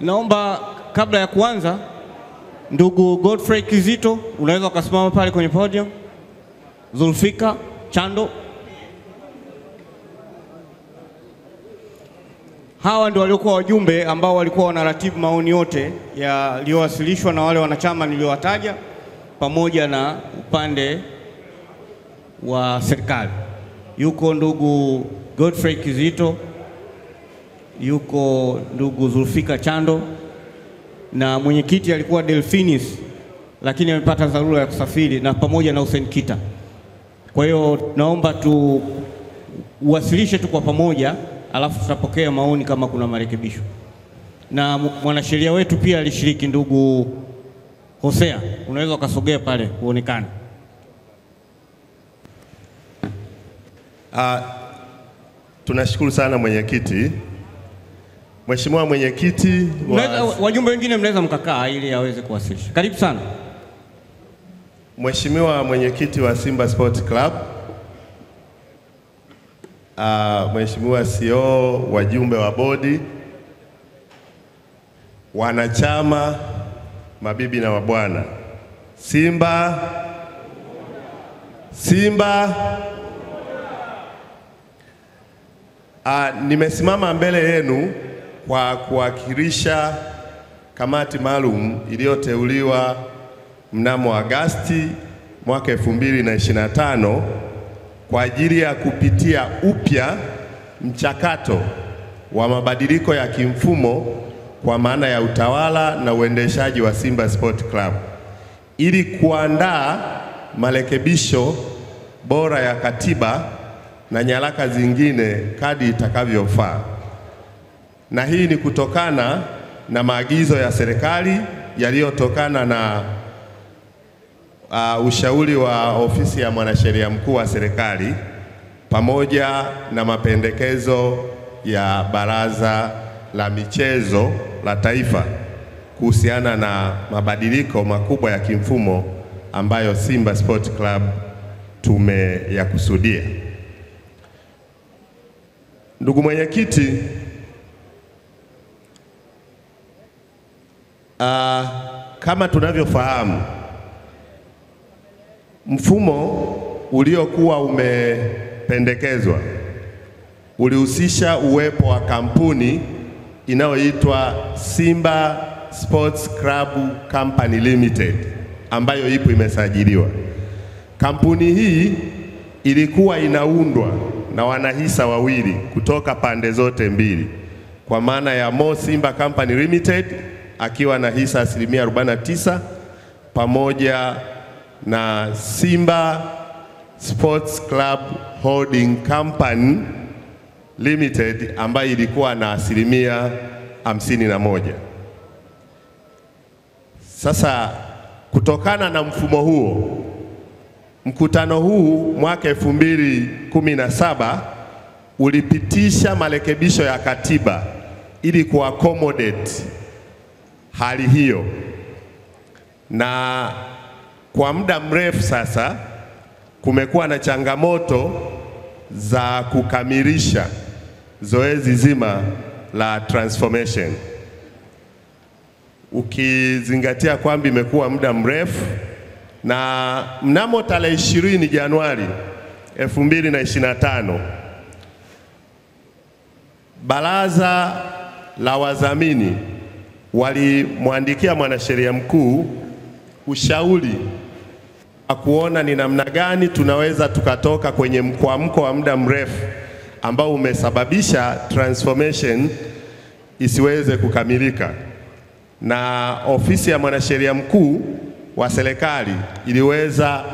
Naomba kabla ya kuanza, ndugu Godfrey Kizito, unaweza ukasimama pale kwenye podium. Zulfika Chando. Hawa ndio waliokuwa wajumbe ambao walikuwa wanaratibu maoni yote yaliyowasilishwa na wale wanachama niliowataja pamoja na upande wa serikali. Yuko ndugu Godfrey Kizito, yuko ndugu Zulfika Chando, na mwenyekiti alikuwa Delphinis lakini amepata dharura ya kusafiri, na pamoja na Hussein Kita. Kwa hiyo naomba tuwasilishe tu kwa pamoja, alafu tutapokea maoni kama kuna marekebisho. Na mwanasheria wetu pia alishiriki, ndugu Hosea, unaweza ukasogea pale uonekane. Tunashukuru sana mwenyekiti. Mheshimiwa mwenyekiti, wajumbe wengine mnaweza mkakaa ili aweze kuwasilisha. Karibu sana. Mheshimiwa mwenyekiti wa Simba Sport Club, Mheshimiwa CEO, wajumbe wa bodi, wanachama, mabibi na mabwana, Simba nimesimama mbele yenu kwa kuwakilisha kamati maalum iliyoteuliwa mnamo Agosti mwaka 2025 kwa ajili ya kupitia upya mchakato wa mabadiliko ya kimfumo kwa maana ya utawala na uendeshaji wa Simba Sport Club ili kuandaa marekebisho bora ya katiba na nyaraka zingine kadri itakavyofaa. Na hii ni kutokana na maagizo ya serikali yaliyotokana na ushauri wa ofisi ya mwanasheria mkuu wa serikali pamoja na mapendekezo ya Baraza la Michezo la Taifa kuhusiana na mabadiliko makubwa ya kimfumo ambayo Simba Sport Club tumeyakusudia. Ndugu mwenyekiti, kama tunavyofahamu, mfumo uliokuwa umependekezwa ulihusisha uwepo wa kampuni inayoitwa Simba Sports Club Company Limited ambayo ipo imesajiliwa. Kampuni hii ilikuwa inaundwa na wanahisa wawili kutoka pande zote mbili, kwa maana ya Mo Simba Company Limited akiwa na hisa 49% pamoja na Simba Sports Club Holding Company Limited ambayo ilikuwa na 51%. Sasa kutokana na mfumo huo, mkutano huu mwaka 2017 ulipitisha marekebisho ya katiba ili kuaccommodate hali hiyo, na kwa muda mrefu sasa kumekuwa na changamoto za kukamilisha zoezi zima la transformation, ukizingatia kwamba imekuwa muda mrefu. Na mnamo tarehe 20 Januari 2025 baraza la wadhamini walimwandikia mwanasheria mkuu ushauri kuona ni namna gani tunaweza tukatoka kwenye mkwamko wa muda mrefu ambao umesababisha transformation isiweze kukamilika, na ofisi ya mwanasheria mkuu wa serikali iliweza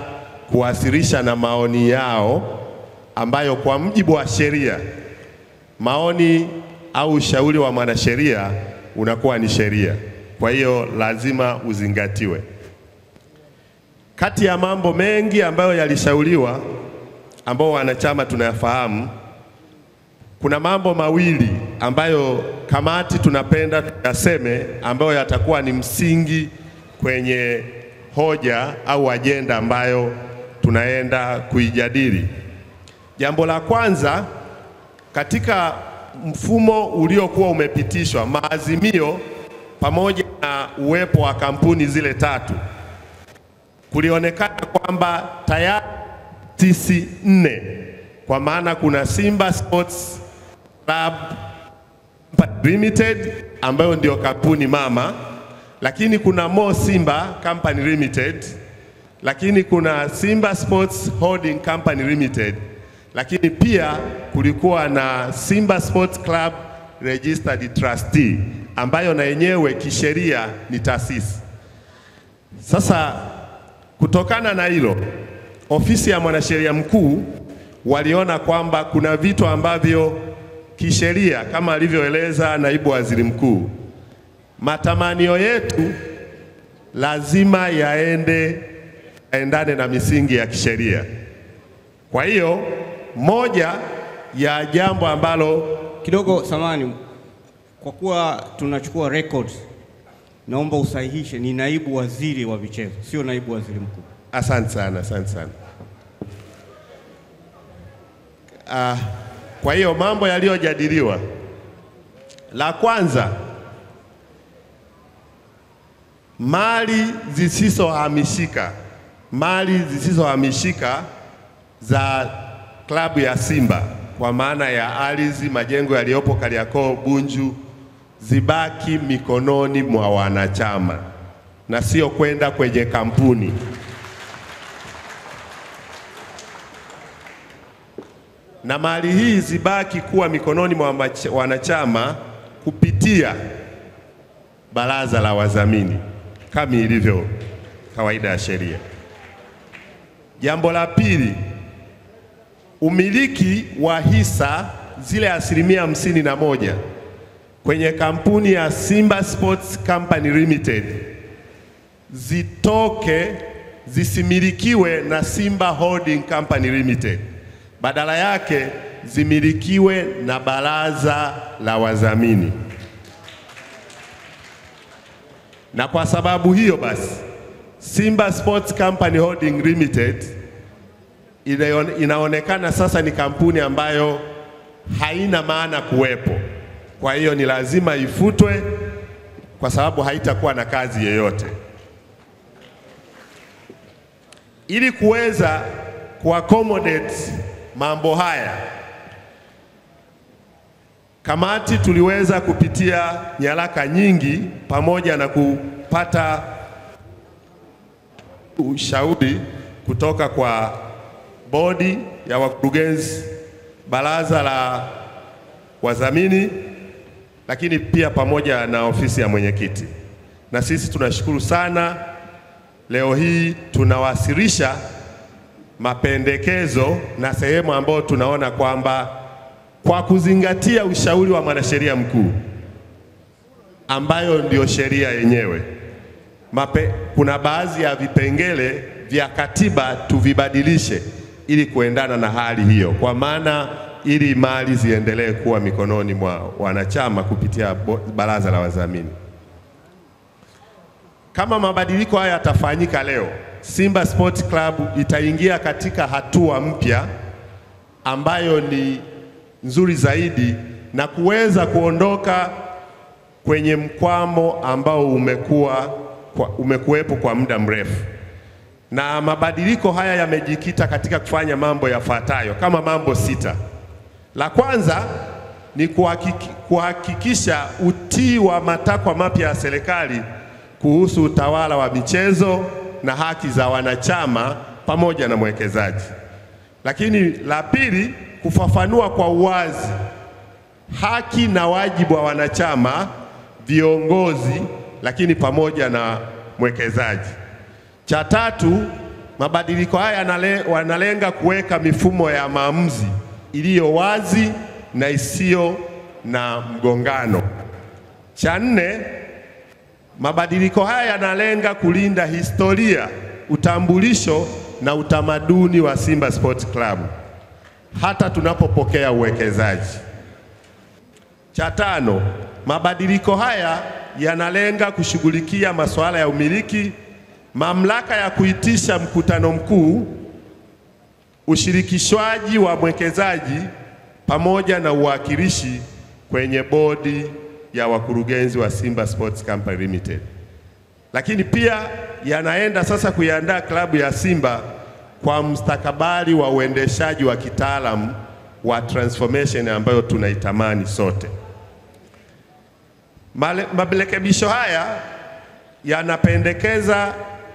kuwasilisha na maoni yao ambayo kwa mujibu wa sheria, maoni au ushauri wa mwanasheria unakuwa ni sheria, kwa hiyo lazima uzingatiwe. Kati ya mambo mengi ambayo yalishauriwa ambao wanachama tunayafahamu, kuna mambo mawili ambayo kamati tunapenda tuyaseme ambayo yatakuwa ni msingi kwenye hoja au ajenda ambayo tunaenda kuijadili. Jambo la kwanza, katika mfumo uliokuwa umepitishwa, maazimio pamoja na uwepo wa kampuni zile tatu, kulionekana kwamba tayari taasisi 4, kwa maana kuna Simba Sports Club Limited ambayo ndio kampuni mama, lakini kuna Mo Simba Company Limited, lakini kuna Simba Sports Holding Company Limited, lakini pia kulikuwa na Simba Sports Club Registered Trustee ambayo na yenyewe kisheria ni taasisi. Sasa kutokana na hilo, ofisi ya mwanasheria mkuu waliona kwamba kuna vitu ambavyo kisheria kama alivyoeleza naibu waziri mkuu, matamanio yetu lazima yaendane na misingi ya kisheria. Kwa hiyo moja ya jambo ambalo kidogo samani, kwa kuwa tunachukua records, naomba usahihishe, ni naibu waziri wa michezo, sio naibu waziri mkuu. Asante sana, asante sana. Kwa hiyo mambo yaliyojadiliwa, la kwanza, mali zisizohamishika za klabu ya Simba, kwa maana ya ardhi, majengo yaliyopo Kariakoo, Bunju, zibaki mikononi mwa wanachama na sio kwenda kwenye kampuni. Na mali hii zibaki kuwa mikononi mwa wanachama kupitia baraza la wadhamini kama ilivyo kawaida ya sheria. Jambo la pili, umiliki wa hisa zile 51% kwenye kampuni ya Simba Sports Company Limited zisimilikiwe na Simba Holding Company Limited, badala yake zimilikiwe na baraza la wadhamini. Na kwa sababu hiyo basi, Simba Sports Company Holding Limited inaonekana sasa ni kampuni ambayo haina maana kuwepo. Kwa hiyo ni lazima ifutwe kwa sababu haitakuwa na kazi yoyote. Ili kuweza kuaccommodate mambo haya, kamati tuliweza kupitia nyaraka nyingi pamoja na kupata ushauri kutoka kwa bodi ya wakurugenzi, baraza la wadhamini, lakini pia pamoja na ofisi ya mwenyekiti. Na sisi tunashukuru sana, leo hii tunawasilisha mapendekezo na sehemu ambayo tunaona kwamba kwa kuzingatia ushauri wa mwanasheria mkuu ambayo ndio sheria yenyewe, kuna baadhi ya vipengele vya katiba tuvibadilishe ili kuendana na hali hiyo, kwa maana ili mali ziendelee kuwa mikononi mwa wanachama kupitia baraza la wadhamini. Kama mabadiliko haya yatafanyika leo, Simba Sports Club itaingia katika hatua mpya ambayo ni nzuri zaidi na kuweza kuondoka kwenye mkwamo ambao umekuwepo kwa muda mrefu. Na mabadiliko haya yamejikita katika kufanya mambo yafuatayo kama mambo 6. La kwanza ni kuhakikisha utii wa matakwa mapya ya serikali kuhusu utawala wa michezo na haki za wanachama pamoja na mwekezaji. Lakini la pili, kufafanua kwa uwazi haki na wajibu wa wanachama, viongozi, lakini pamoja na mwekezaji. Cha tatu, mabadiliko haya wanalenga kuweka mifumo ya maamuzi iliyo wazi na isiyo na mgongano. Cha nne, mabadiliko haya yanalenga kulinda historia, utambulisho na utamaduni wa Simba Sports Club hata tunapopokea uwekezaji. Cha tano, mabadiliko haya yanalenga kushughulikia masuala ya umiliki, mamlaka ya kuitisha mkutano mkuu, ushirikishwaji wa mwekezaji pamoja na uwakilishi kwenye bodi ya wakurugenzi wa Simba Sports Company Limited. Lakini pia yanaenda sasa kuiandaa klabu ya Simba kwa mustakabali wa uendeshaji wa kitaalamu wa transformation ambayo tunaitamani sote. Marekebisho haya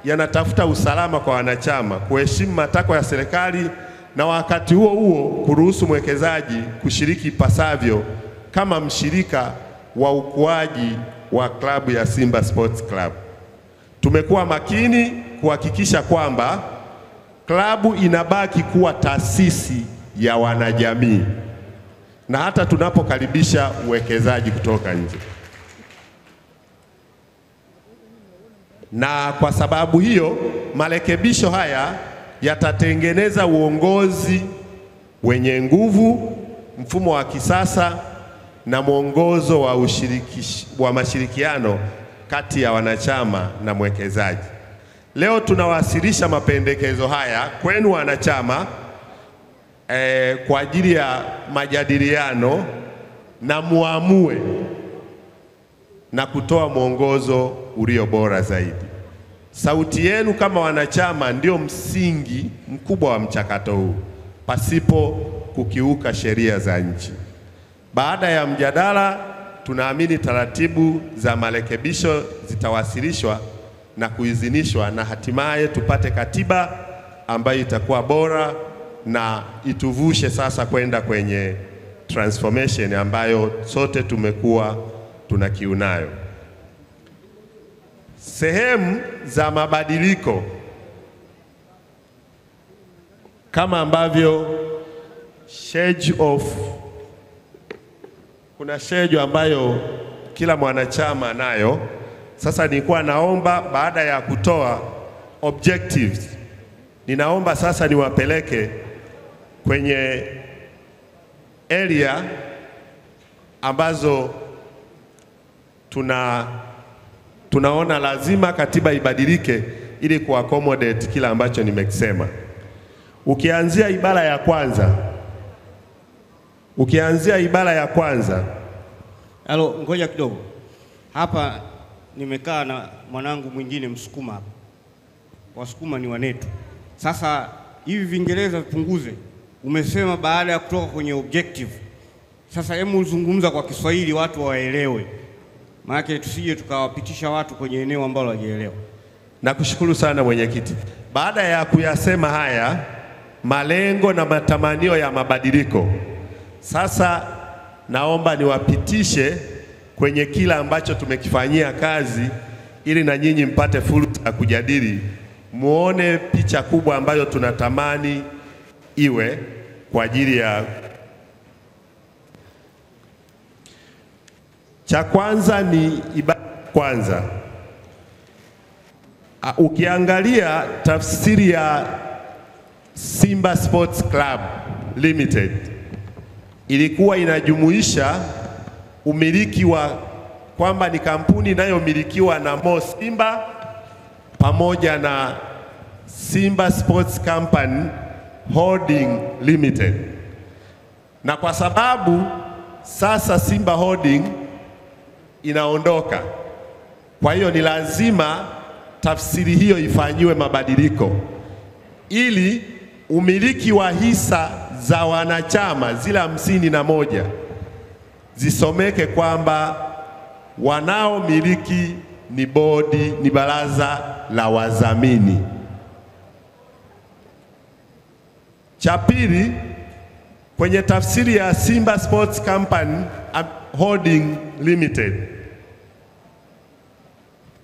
yanatafuta usalama kwa wanachama, kuheshimu matakwa ya serikali na wakati huo huo kuruhusu mwekezaji kushiriki ipasavyo kama mshirika wa ukuaji wa klabu ya Simba Sports Club. Tumekuwa makini kuhakikisha kwamba klabu inabaki kuwa taasisi ya wanajamii na hata tunapokaribisha uwekezaji kutoka nje. Na kwa sababu hiyo, marekebisho haya yatatengeneza uongozi wenye nguvu, mfumo wa kisasa na mwongozo wa mashirikiano kati ya wanachama na mwekezaji. Leo tunawasilisha mapendekezo haya kwenu wanachama kwa ajili ya majadiliano na muamue na kutoa mwongozo ulio bora zaidi. Sauti yenu kama wanachama ndio msingi mkubwa wa mchakato huu, pasipo kukiuka sheria za nchi. Baada ya mjadala, tunaamini taratibu za marekebisho zitawasilishwa na kuidhinishwa na hatimaye tupate katiba ambayo itakuwa bora na ituvushe sasa kwenda kwenye transformation ambayo sote tumekuwa tunakiunayo. Sehemu za mabadiliko kama ambavyo kuna schedule ambayo kila mwanachama nayo. Sasa nilikuwa naomba baada ya kutoa objectives, ninaomba sasa niwapeleke kwenye area ambazo tunaona lazima katiba ibadilike ili kuaccommodate kila ambacho nimekisema. Ukianzia ibara ya kwanza. Halo, ngoja kidogo. Hapa nimekaa na mwanangu mwingine Msukuma hapa. Wasukuma ni wanetu. Sasa hivi Viingereza vipunguze. Umesema baada ya kutoka kwenye objective. Sasa hebu uzungumza kwa Kiswahili watu waelewe. Maana tusije tukawapitisha watu kwenye eneo ambalo hawajaelewa. Nakushukuru sana mwenyekiti. Baada ya kuyasema haya malengo na matamanio ya mabadiliko, sasa naomba niwapitishe kwenye kila ambacho tumekifanyia kazi ili na nyinyi mpate fursa ya kujadili, muone picha kubwa ambayo tunatamani iwe kwa ajili ya. Cha kwanza ni ibara kwanza. Ukiangalia tafsiri ya Simba Sports Club Limited ilikuwa inajumuisha umiliki wa kwamba ni kampuni inayomilikiwa na Mo Simba pamoja na Simba Sports Company Holding Limited. Na kwa sababu sasa Simba Holding inaondoka, kwa hiyo ni lazima tafsiri hiyo ifanyiwe mabadiliko ili umiliki wa hisa za wanachama zile 51 zisomeke kwamba wanaomiliki ni bodi, ni baraza la wadhamini. Cha pili, kwenye tafsiri ya Simba Sports Company Holding Limited,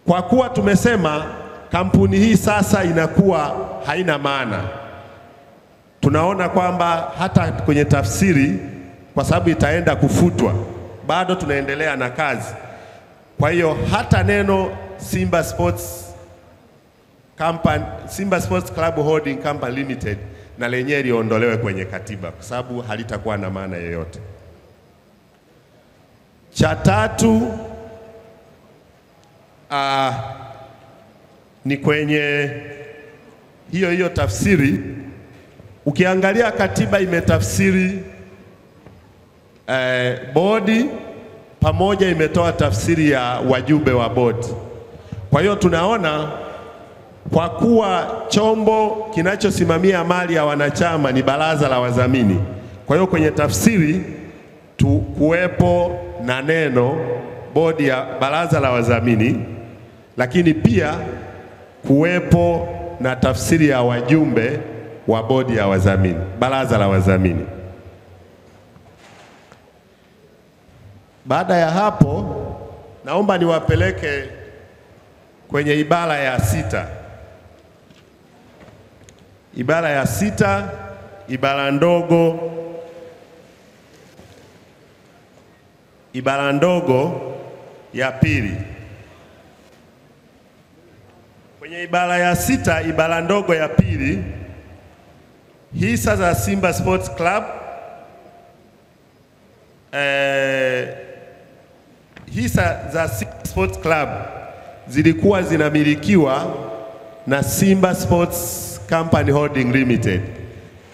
kwa kuwa tumesema kampuni hii sasa inakuwa haina maana, tunaona kwamba hata kwenye tafsiri, kwa sababu itaenda kufutwa, bado tunaendelea na kazi. Kwa hiyo hata neno Simba Sports Club Holding Company Limited na lenyewe liondolewe kwenye katiba kwa sababu halitakuwa na maana yoyote. Cha tatu ni kwenye hiyo tafsiri. Ukiangalia katiba imetafsiri bodi pamoja imetoa tafsiri ya wajumbe wa bodi. Kwa hiyo tunaona kwa kuwa chombo kinachosimamia mali ya wanachama ni baraza la wadhamini, kwa hiyo kwenye tafsiri kuwepo na neno bodi ya baraza la wadhamini, lakini pia kuwepo na tafsiri ya wajumbe wa bodi ya wadhamini, baraza la wadhamini. Baada ya hapo, naomba niwapeleke kwenye ibara ya 6. Ibara ya 6, ibara ndogo ya pili. Kwenye ibara ya 6, ibara ndogo ya pili, hisa za Simba Sports Club hisa za Simba Sports Club zilikuwa zinamilikiwa na Simba Sports Company Holding Limited.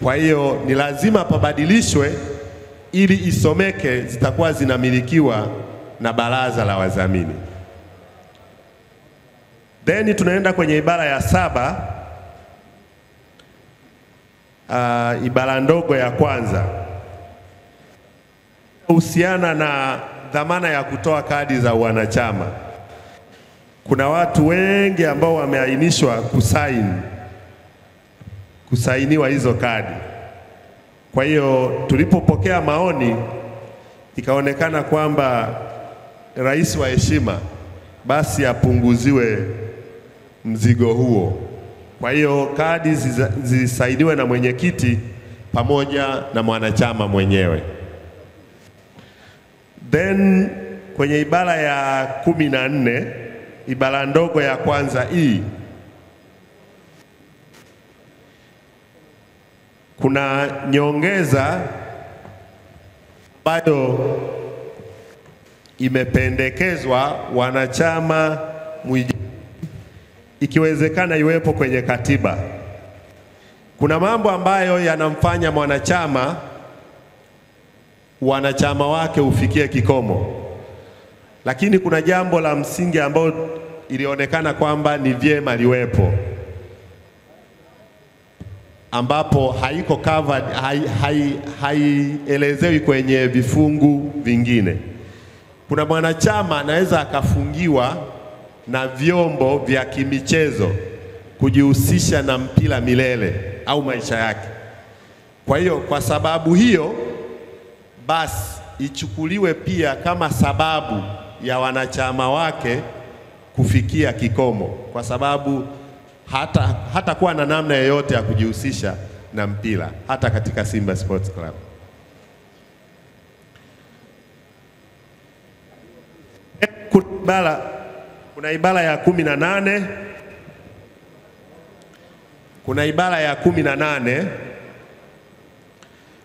Kwa hiyo ni lazima pabadilishwe ili isomeke zitakuwa zinamilikiwa na baraza la wadhamini. Then tunaenda kwenye ibara ya 7, ibara ndogo ya kwanza, husiana na dhamana ya kutoa kadi za wanachama. Kuna watu wengi ambao wameainishwa kusainiwa hizo kadi. Kwa hiyo tulipopokea maoni, ikaonekana kwamba rais wa heshima basi apunguziwe mzigo huo. Kwa hiyo kadi zisainiwe na mwenyekiti pamoja na mwanachama mwenyewe. Then kwenye ibara ya 14, ibara ndogo ya kwanza hii, kuna nyongeza ambayo imependekezwa wanachama ikiwezekana iwepo kwenye katiba. Kuna mambo ambayo yanamfanya wanachama wake ufikie kikomo, lakini kuna jambo la msingi ambalo ilionekana kwamba ni vyema liwepo, ambapo haiko covered, haielezewi kwenye vifungu vingine. Kuna mwanachama anaweza akafungiwa na vyombo vya kimichezo kujihusisha na mpira milele au maisha yake. Kwa hiyo kwa sababu hiyo basi ichukuliwe pia kama sababu ya wanachama wake kufikia kikomo, kwa sababu hata kuwa na namna yoyote ya kujihusisha na mpira hata katika Simba Sports Club. Kuna ibara ya 18. Kuna ibara ya 18.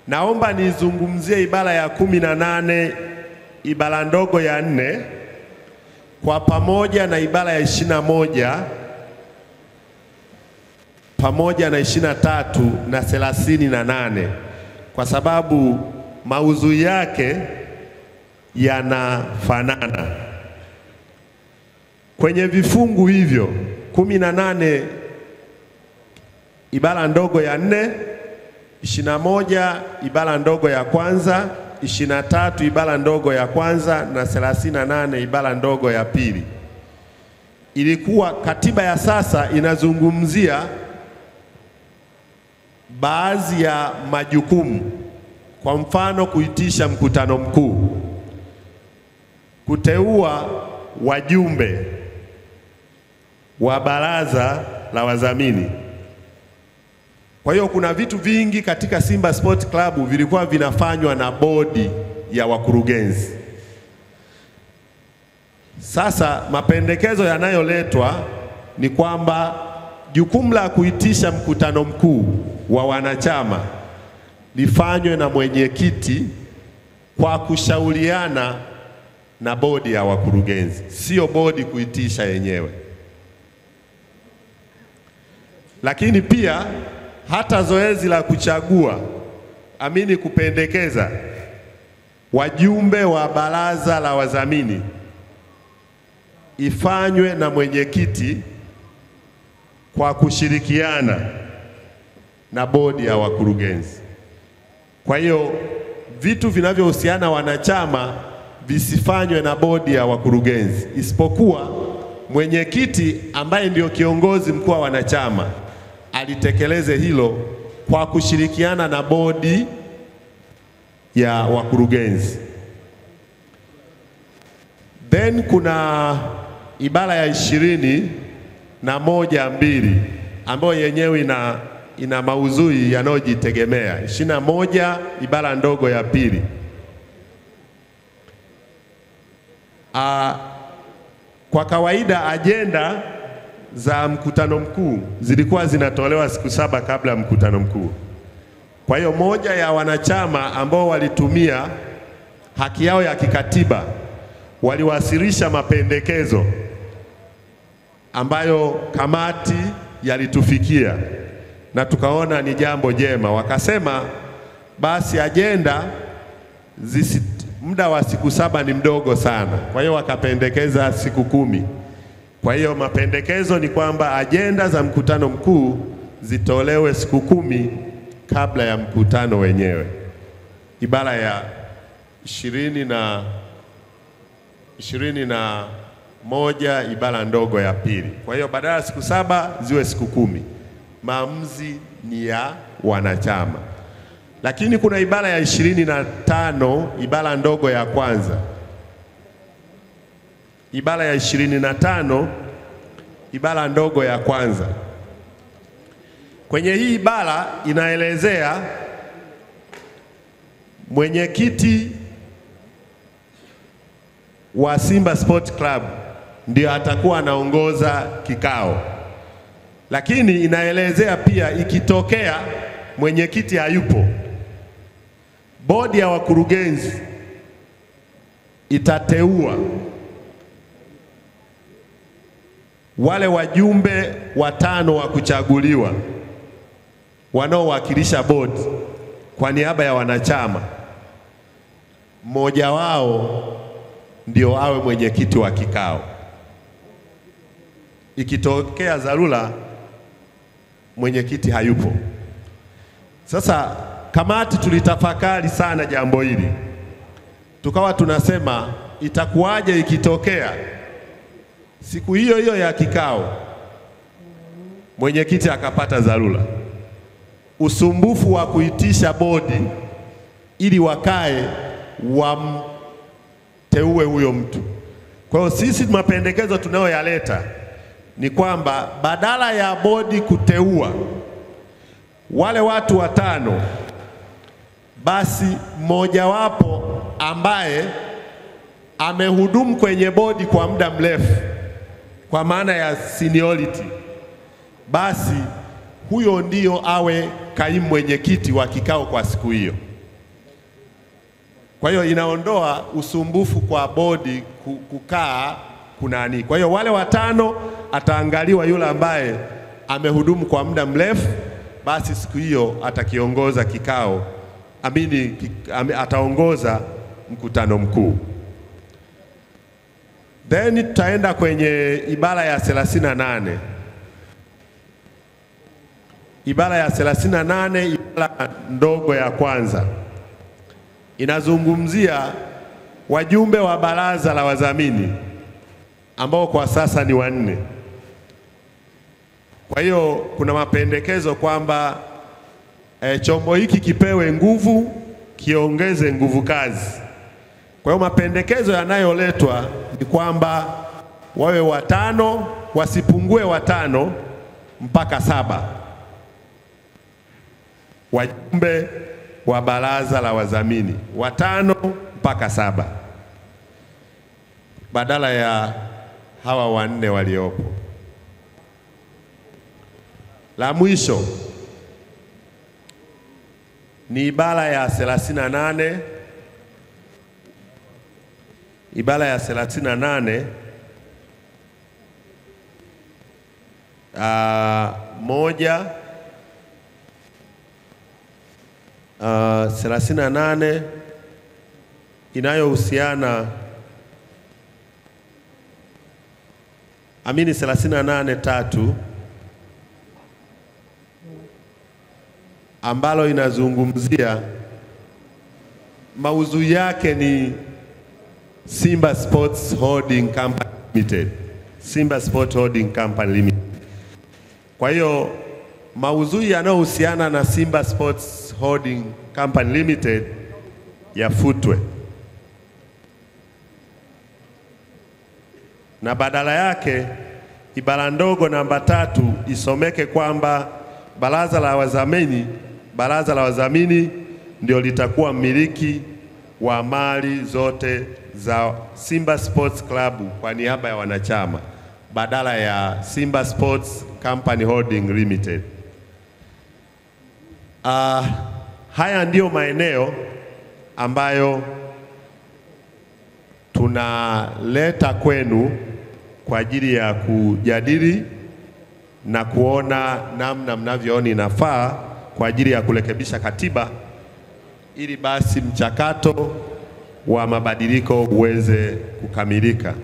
Naomba nizungumzie ibara ya 18, ibara ndogo ya 4 kwa pamoja na ibara ya 21 pamoja na 23 na 38, kwa sababu maudhui yake yanafanana. Kwenye vifungu hivyo 18 ibara ndogo ya 4, 21 ibara ndogo ya kwanza, 23 ibara ndogo ya kwanza na 38 ibara ndogo ya pili. Ilikuwa katiba ya sasa inazungumzia baadhi ya majukumu, kwa mfano kuitisha mkutano mkuu, kuteua wajumbe wa baraza la wadhamini. Kwa hiyo kuna vitu vingi katika Simba Sports Club vilikuwa vinafanywa na bodi ya wakurugenzi. Sasa mapendekezo yanayoletwa ni kwamba jukumu la kuitisha mkutano mkuu wa wanachama lifanywe na mwenyekiti kwa kushauriana na bodi ya wakurugenzi, sio bodi kuitisha yenyewe. Lakini pia hata zoezi la kuchagua kupendekeza wajumbe wa baraza la wadhamini ifanywe na mwenyekiti kwa kushirikiana na bodi ya wakurugenzi. Kwa hiyo vitu vinavyohusiana wanachama visifanywe na bodi ya wakurugenzi, isipokuwa mwenyekiti ambaye ndio kiongozi mkuu wa wanachama alitekeleze hilo kwa kushirikiana na bodi ya wakurugenzi. Then kuna ibara ya 21(2) ambayo yenyewe ina maudhui yanayojitegemea. 21 ibara ndogo ya pili. Kwa kawaida ajenda za mkutano mkuu zilikuwa zinatolewa siku 7 kabla ya mkutano mkuu. Kwa hiyo moja ya wanachama ambao walitumia haki yao ya kikatiba waliwasilisha mapendekezo ambayo kamati yalitufikia na tukaona ni jambo jema. Wakasema basi ajenda muda wa siku 7 ni mdogo sana, kwa hiyo wakapendekeza siku 10. Kwa hiyo mapendekezo ni kwamba ajenda za mkutano mkuu zitolewe siku 10 kabla ya mkutano wenyewe. Ibara ya 21 ibara ndogo ya pili. Kwa hiyo badala ya siku 7 ziwe siku 10. Maamuzi ni ya wanachama. Lakini kuna ibara ya 25 ibara ndogo ya kwanza. Ibara ya 25 ibara ndogo ya kwanza. Kwenye hii ibara inaelezea mwenyekiti wa Simba Sport Club ndio atakuwa anaongoza kikao. Lakini inaelezea pia ikitokea mwenyekiti hayupo, bodi ya wakurugenzi itateua wale wajumbe 5 wa kuchaguliwa wanaowakilisha bodi kwa niaba ya wanachama. Mmoja wao ndio awe mwenyekiti wa kikao. Ikitokea dharura mwenyekiti hayupo. Sasa kamati tulitafakari sana jambo hili, tukawa tunasema itakuwaje ikitokea siku hiyo hiyo ya kikao mwenyekiti akapata dharura, usumbufu wa kuitisha bodi ili wakae wamteue huyo mtu. Kwa hiyo sisi mapendekezo tunayoyaleta ni kwamba badala ya bodi kuteua wale watu 5, basi mmojawapo ambaye amehudumu kwenye bodi kwa muda mrefu kwa maana ya seniority, basi huyo ndio awe kaimu mwenyekiti wa kikao kwa siku hiyo. Kwa hiyo inaondoa usumbufu kwa bodi kukaa kunani. Kwa hiyo wale 5 ataangaliwa yule ambaye amehudumu kwa muda mrefu, basi siku hiyo atakiongoza kikao, ataongoza mkutano mkuu. Then tutaenda kwenye ibara ya 38. Ibara ya 38 ibara ndogo ya kwanza inazungumzia wajumbe wa baraza la wadhamini ambao kwa sasa ni 4. Kwa hiyo kuna mapendekezo kwamba chombo hiki kipewe nguvu, kiongeze nguvu kazi. Kwa hiyo mapendekezo yanayoletwa ni kwamba wawe 5, wasipungue 5 mpaka 7 wajumbe wa baraza la wadhamini, 5 mpaka 7 badala ya hawa 4 waliopo. La mwisho ni ibara ya 38. Ibara ya 38 38 inayohusiana 38(3) ambalo inazungumzia maudhui yake ni Simba Sports Holding Company Limited. Simba Sports Holding Company Limited. Kwa hiyo maudhui yanayohusiana na Simba Sports Holding Company Limited yafutwe na badala yake ibara ndogo namba 3 isomeke kwamba baraza la wadhamini ndio litakuwa mmiliki wa mali zote za Simba Sports Club kwa niaba ya wanachama badala ya Simba Sports Company Holding Limited. Haya ndiyo maeneo ambayo tunaleta kwenu kwa ajili ya kujadili na kuona namna mnavyoona inafaa kwa ajili ya kurekebisha katiba ili basi mchakato wa mabadiliko uweze kukamilika.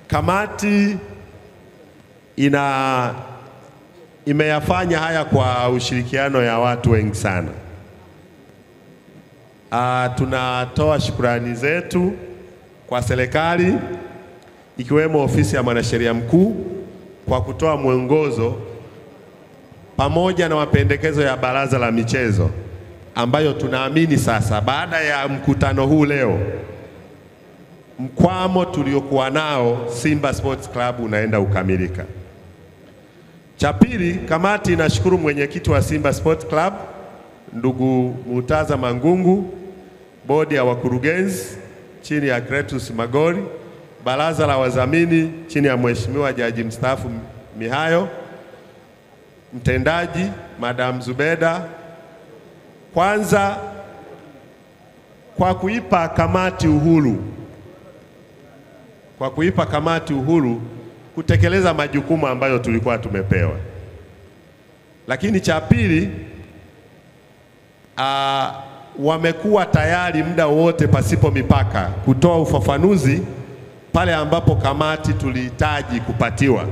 Kamati imeyafanya haya kwa ushirikiano ya watu wengi sana. Tunatoa shukrani zetu kwa serikali ikiwemo ofisi ya mwanasheria mkuu kwa kutoa mwongozo pamoja na mapendekezo ya baraza la michezo ambayo tunaamini sasa baada ya mkutano huu leo mkwamo tuliokuwa nao Simba Sports Club unaenda ukamilika. Cha pili, kamati inashukuru mwenyekiti wa Simba Sports Club ndugu Murtaza Mangungu, bodi ya wakurugenzi chini ya Kretus Magori, baraza la wadhamini chini ya Mheshimiwa Jaji mstaafu Mihayo, mtendaji Madam Zubeda, kwanza kwa kuipa kamati uhuru kutekeleza majukumu ambayo tulikuwa tumepewa. Lakini cha pili, wamekuwa tayari muda wote pasipo mipaka kutoa ufafanuzi pale ambapo kamati tulihitaji kupatiwa.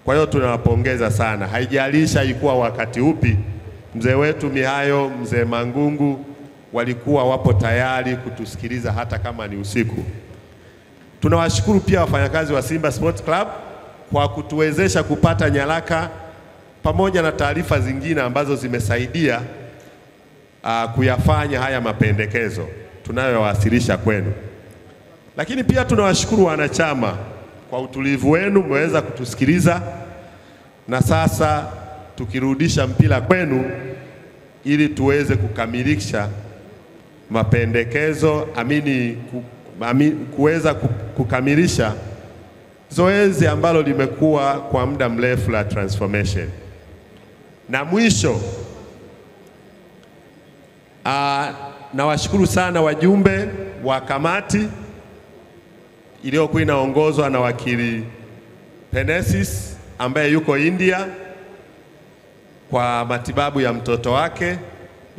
Kwa hiyo tunawapongeza sana. Haijalisha ilikuwa wakati upi, mzee wetu Mihayo, mzee Mangungu walikuwa wapo tayari kutusikiliza hata kama ni usiku. Tunawashukuru pia wafanyakazi wa Simba Sports Club kwa kutuwezesha kupata nyaraka pamoja na taarifa zingine ambazo zimesaidia kuyafanya haya mapendekezo tunayowasilisha kwenu. Lakini pia tunawashukuru wanachama kwa utulivu wenu, mmeweza kutusikiliza na sasa tukirudisha mpira kwenu ili tuweze kukamilisha mapendekezo kuweza kukamilisha zoezi ambalo limekuwa kwa muda mrefu la transformation. Na mwisho, nawashukuru sana wajumbe wa kamati iliyokuwa inaongozwa na wakili Penesis ambaye yuko India kwa matibabu ya mtoto wake,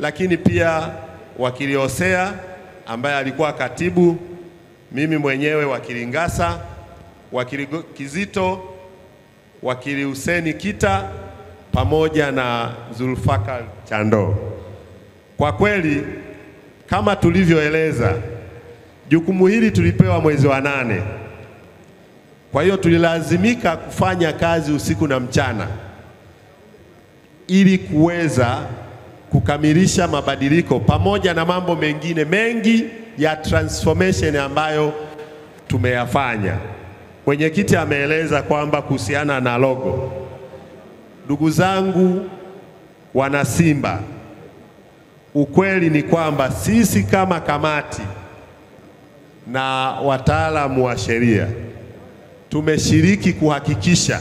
lakini pia wakili Hosea ambaye alikuwa katibu, mimi mwenyewe wakili Ngasa, wakili Kizito, wakili Huseni Kita pamoja na Zulfaka Chando. Kwa kweli kama tulivyoeleza, jukumu hili tulipewa mwezi wa 8. Kwa hiyo tulilazimika kufanya kazi usiku na mchana ili kuweza kukamilisha mabadiliko pamoja na mambo mengine mengi ya transformation ambayo tumeyafanya. Mwenyekiti ameeleza kwamba kuhusiana na logo. Ndugu zangu wana Simba, ukweli ni kwamba sisi kama kamati na wataalamu wa sheria tumeshiriki kuhakikisha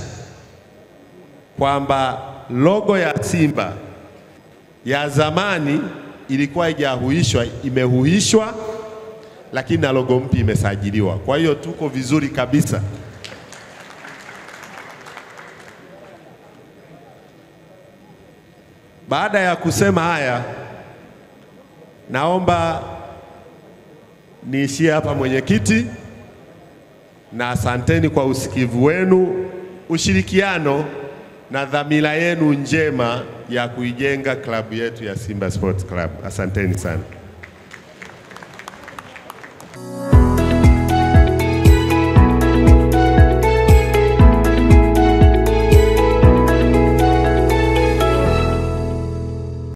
kwamba logo ya Simba ya zamani ilikuwa haijahuishwa, imehuishwa, lakini na logo mpya imesajiliwa. Kwa hiyo tuko vizuri kabisa. Baada ya kusema haya, naomba niishie hapa mwenyekiti, na asanteni kwa usikivu wenu, ushirikiano na dhamira yenu njema ya kuijenga klabu yetu ya Simba Sports Club. Asanteni sana.